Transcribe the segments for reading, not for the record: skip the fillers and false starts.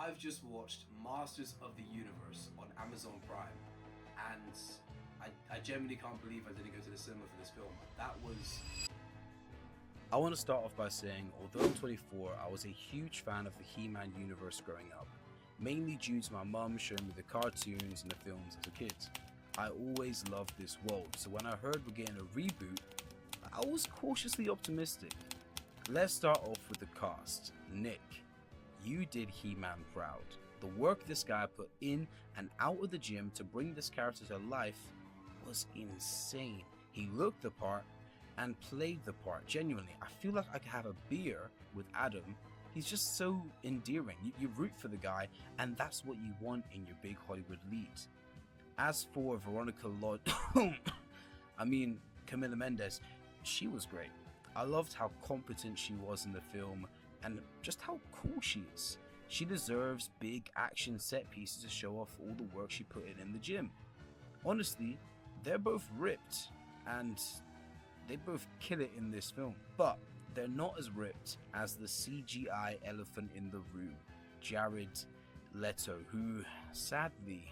I've just watched Masters of the Universe on Amazon Prime, and I genuinely can't believe I didn't go to the cinema for this film. That was... I want to start off by saying, although I'm 24, I was a huge fan of the He-Man universe growing up, mainly due to my mum showing me the cartoons and the films as a kid. I always loved this world, so when I heard we're getting a reboot, I was cautiously optimistic. Let's start off with the cast. Nick, you did He-Man proud. The work this guy put in and out of the gym to bring this character to life was insane. He looked the part and played the part. Genuinely, I feel like I could have a beer with Adam. He's just so endearing. You root for the guy, and that's what you want in your big Hollywood lead. As for Veronica Camila Mendes, she was great. I loved how competent she was in the film and just how cool she is. She deserves big action set pieces to show off all the work she put in the gym. Honestly, they're both ripped and they both kill it in this film, but they're not as ripped as the CGI elephant in the room, Jared Leto, who sadly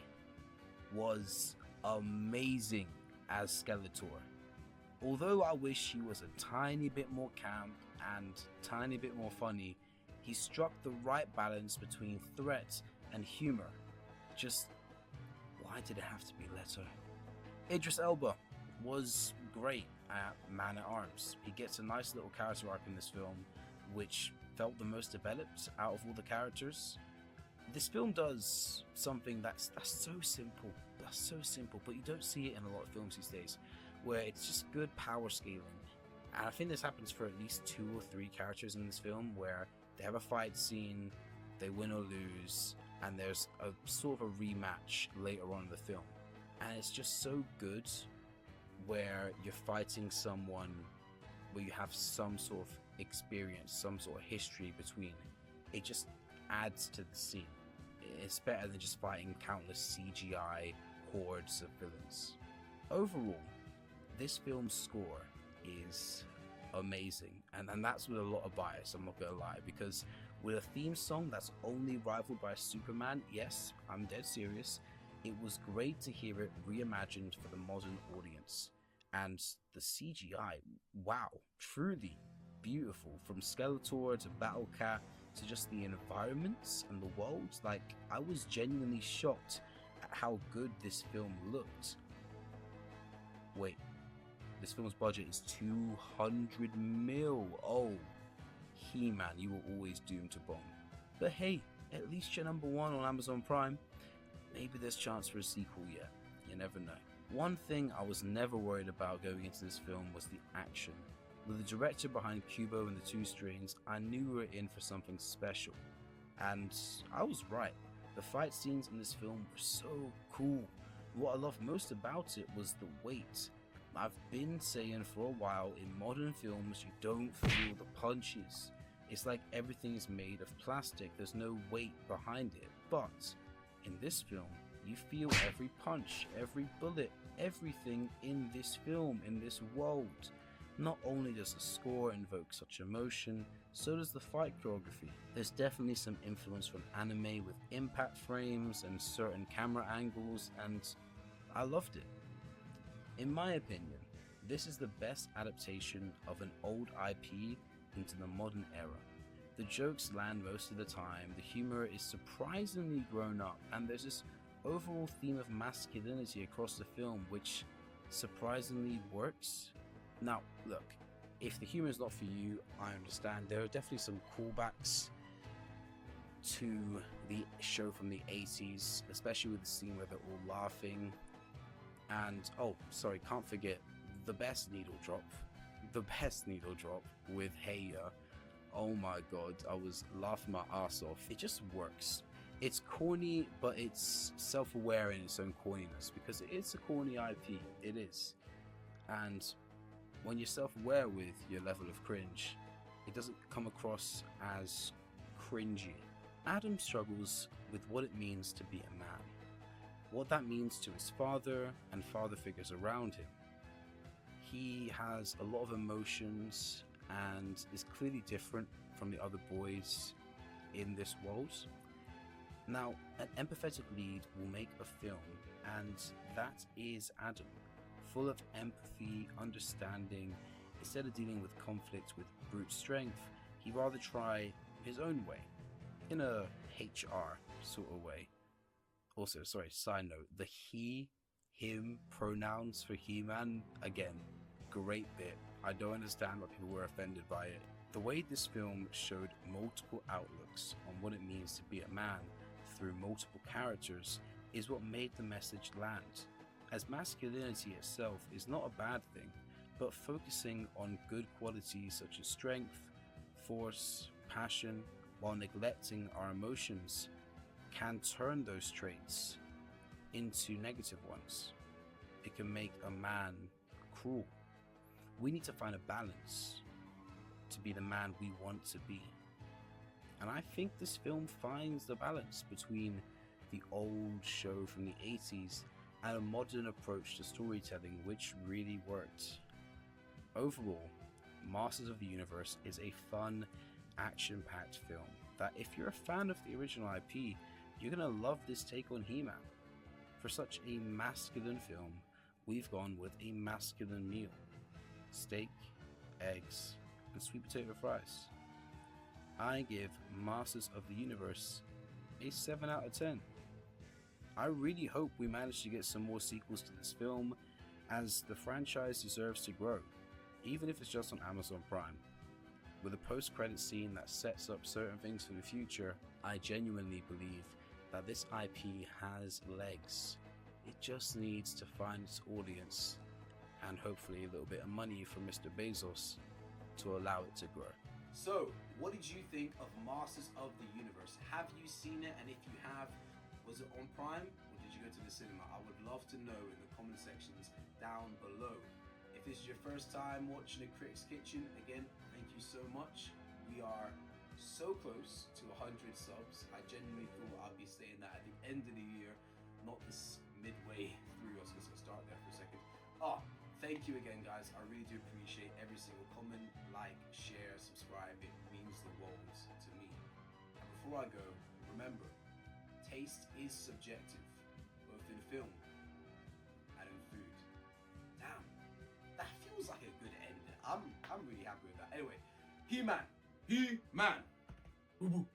was amazing as Skeletor. Although I wish he was a tiny bit more camp and tiny bit more funny, he struck the right balance between threat and humor. Just, why did it have to be Leto? Idris Elba was great at Man at Arms. He gets a nice little character arc in this film, which felt the most developed out of all the characters. This film does something that's so simple, but you don't see it in a lot of films these days, where it's just good power scaling. And I think this happens for at least 2 or 3 characters in this film, where they have a fight scene, they win or lose, and there's a sort of a rematch later on in the film. And it's just so good where you're fighting someone where you have some sort of experience, some sort of history between. It just adds to the scene. It's better than just fighting countless CGI hordes of villains. Overall, this film's score is amazing, and that's with a lot of bias, I'm not gonna lie, because with a theme song that's only rivaled by Superman, yes, I'm dead serious, it was great to hear it reimagined for the modern audience. And the CGI, wow, truly beautiful, from Skeletor to Battle Cat to just the environments and the world. Like, I was genuinely shocked at how good this film looked. Wait, this film's budget is 200 mil. Oh, He-Man, you were always doomed to bomb. But hey, at least you're #1 on Amazon Prime. Maybe there's chance for a sequel yet. You never know. One thing I was never worried about going into this film was the action. With the director behind Kubo and the Two Strings, I knew we were in for something special. And I was right. The fight scenes in this film were so cool. What I loved most about it was the weight. I've been saying for a while, in modern films, you don't feel the punches. It's like everything is made of plastic, there's no weight behind it. But in this film, you feel every punch, every bullet, everything in this film, in this world. Not only does the score invoke such emotion, so does the fight choreography. There's definitely some influence from anime with impact frames and certain camera angles, and I loved it. In my opinion, this is the best adaptation of an old IP into the modern era. The jokes land most of the time, the humor is surprisingly grown up, and there's this overall theme of masculinity across the film which surprisingly works. Now, look, if the humor is not for you, I understand. There are definitely some callbacks to the show from the 80s, especially with the scene where they're all laughing. And, oh, sorry, can't forget the best needle drop. The best needle drop with Heya. Oh my god, I was laughing my ass off. It just works. It's corny, but it's self-aware in its own corniness, because it is a corny IP. It is. And when you're self-aware with your level of cringe, it doesn't come across as cringy. Adam struggles with what it means to be a man, what that means to his father and father figures around him. He has a lot of emotions and is clearly different from the other boys in this world. Now, an empathetic lead will make a film, and that is Adam, full of empathy, understanding. Instead of dealing with conflict with brute strength, he rather try his own way, in a HR sort of way. Also, sorry, side note, the he, him pronouns for He-Man, again, great bit. I don't understand why people were offended by it. The way this film showed multiple outlooks on what it means to be a man through multiple characters is what made the message land, as masculinity itself is not a bad thing, but focusing on good qualities such as strength, force, passion, while neglecting our emotions can turn those traits into negative ones. It can make a man cruel. We need to find a balance to be the man we want to be. And I think this film finds the balance between the old show from the 80s and a modern approach to storytelling, which really worked. Overall, Masters of the Universe is a fun, action-packed film that if you're a fan of the original IP, you're gonna love this take on He-Man. For such a masculine film, we've gone with a masculine meal. Steak, eggs, and sweet potato fries. I give Masters of the Universe a 7 out of 10. I really hope we manage to get some more sequels to this film, as the franchise deserves to grow, even if it's just on Amazon Prime. With a post-credit scene that sets up certain things for the future, I genuinely believe that this IP has legs. It just needs to find its audience and hopefully a little bit of money from Mr. Bezos to allow it to grow. So, what did you think of Masters of the Universe? Have you seen it? And if you have, was it on Prime or did you go to the cinema? I would love to know in the comment sections down below. If this is your first time watching a Critic's Kitchen, again, thank you so much. We are so close to 100 subs. I genuinely thought I'd be saying that at the end of the year, not this midway through. I was going to start there for a second. Thank you again, guys. I really do appreciate every single comment, like, share, subscribe. It means the world to me. And before I go, remember, taste is subjective, both in film and in food. Damn, that feels like a good ending. I'm really happy with that. Anyway, He-Man. He-Man. Boo boo.